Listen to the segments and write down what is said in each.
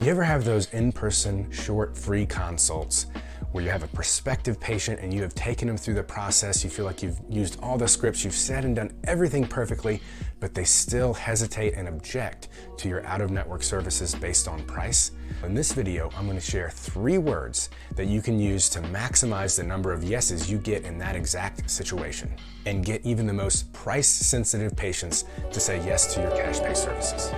You ever have those in-person short free consults where you have a prospective patient and you have taken them through the process, you feel like you've used all the scripts, you've said and done everything perfectly, but they still hesitate and object to your out-of-network services based on price? In this video, I'm going to share 3 words that you can use to maximize the number of yeses you get in that exact situation and get even the most price-sensitive patients to say yes to your cash pay services.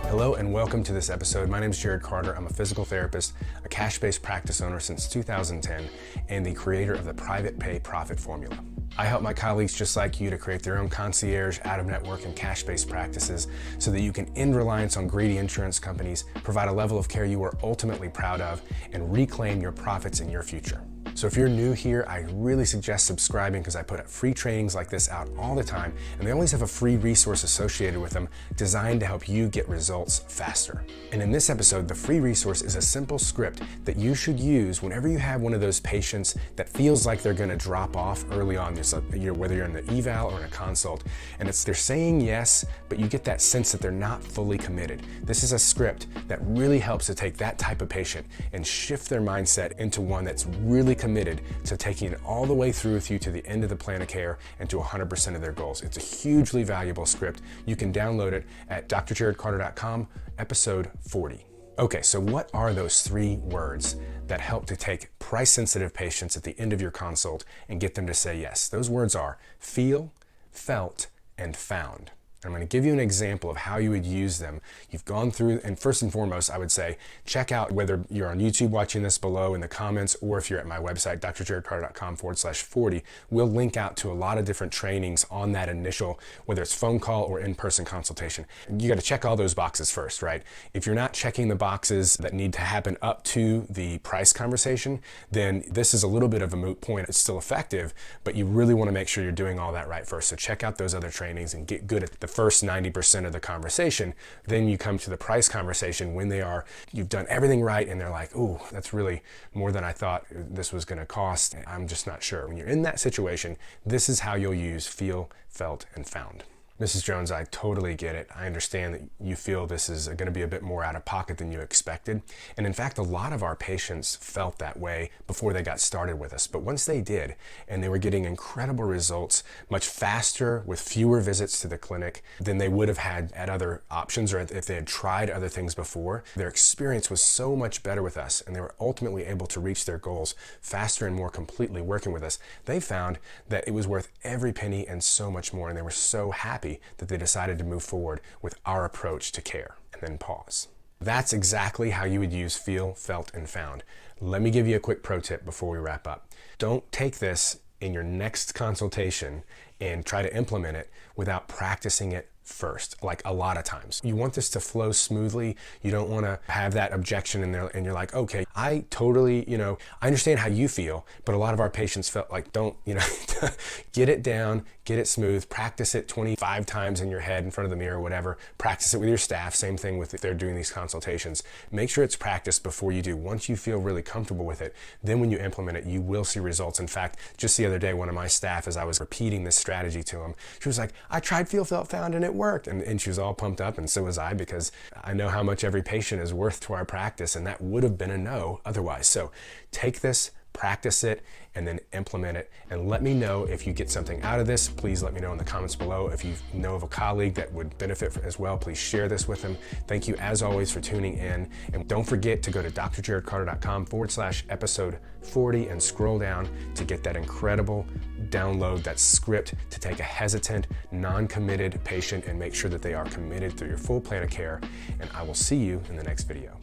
Hello and welcome to this episode. My name is Jared Carter. I'm a physical therapist, a cash-based practice owner since 2010, and the creator of the Private Pay Profit Formula. I help my colleagues just like you to create their own concierge, out-of-network, and cash-based practices so that you can end reliance on greedy insurance companies, provide a level of care you are ultimately proud of, and reclaim your profits in your future. So if you're new here, I really suggest subscribing because I put up free trainings like this out all the time, and they always have a free resource associated with them designed to help you get results faster. And in this episode, the free resource is a simple script that you should use whenever you have one of those patients that feels like they're going to drop off early on, whether you're in the eval or in a consult, and they're saying yes, but you get that sense that they're not fully committed. This is a script that really helps to take that type of patient and shift their mindset into one that's really committed to taking it all the way through with you to the end of the plan of care and to 100% of their goals. It's a hugely valuable script. You can download it at drjaredcarter.com, episode 40. Okay, so what are those 3 words that help to take price-sensitive patients at the end of your consult and get them to say yes? Those words are feel, felt, and found. I'm going to give you an example of how you would use them. You've gone through, and first and foremost, I would say, check out whether you're on YouTube watching this below in the comments, or if you're at my website, drjaredcarter.com/40, we'll link out to a lot of different trainings on that initial, whether it's phone call or in-person consultation. You got to check all those boxes first, right? If you're not checking the boxes that need to happen up to the price conversation, then this is a little bit of a moot point. It's still effective, but you really want to make sure you're doing all that right first. So check out those other trainings and get good at the first 90% of the conversation. Then you come to the price conversation when you've done everything right and they're like, ooh, that's really more than I thought this was going to cost. I'm just not sure. When you're in that situation, this is how you'll use feel, felt, and found. Mrs. Jones, I totally get it. I understand that you feel this is going to be a bit more out of pocket than you expected. And in fact, a lot of our patients felt that way before they got started with us. But once they did, and they were getting incredible results much faster with fewer visits to the clinic than they would have had at other options, or if they had tried other things before, their experience was so much better with us, and they were ultimately able to reach their goals faster and more completely working with us. They found that it was worth every penny and so much more, and they were so happy that they decided to move forward with our approach to care. And then pause. That's exactly how you would use feel, felt, and found. Let me give you a quick pro tip before we wrap up. Don't take this in your next consultation and try to implement it without practicing it first, like a lot of times. You want this to flow smoothly. You don't want to have that objection in there and you're like, okay, I totally, I understand how you feel, but a lot of our patients felt like, don't, get it down, get it smooth, practice it 25 times in your head in front of the mirror, whatever. Practice it with your staff. Same thing if they're doing these consultations. Make sure it's practiced before you do. Once you feel really comfortable with it, then when you implement it, you will see results. In fact, just the other day, one of my staff, as I was repeating this strategy to him, she was like, I tried feel, felt, found, and it worked. And she was all pumped up, and so was I, because I know how much every patient is worth to our practice, and that would have been a no otherwise. So take this, practice it, and then implement it. And let me know if you get something out of this. Please let me know in the comments below. If you know of a colleague that would benefit as well, please share this with them. Thank you as always for tuning in. And don't forget to go to drjaredcarter.com/episode 40 and scroll down to get that incredible download, that script to take a hesitant, non-committed patient and make sure that they are committed through your full plan of care. And I will see you in the next video.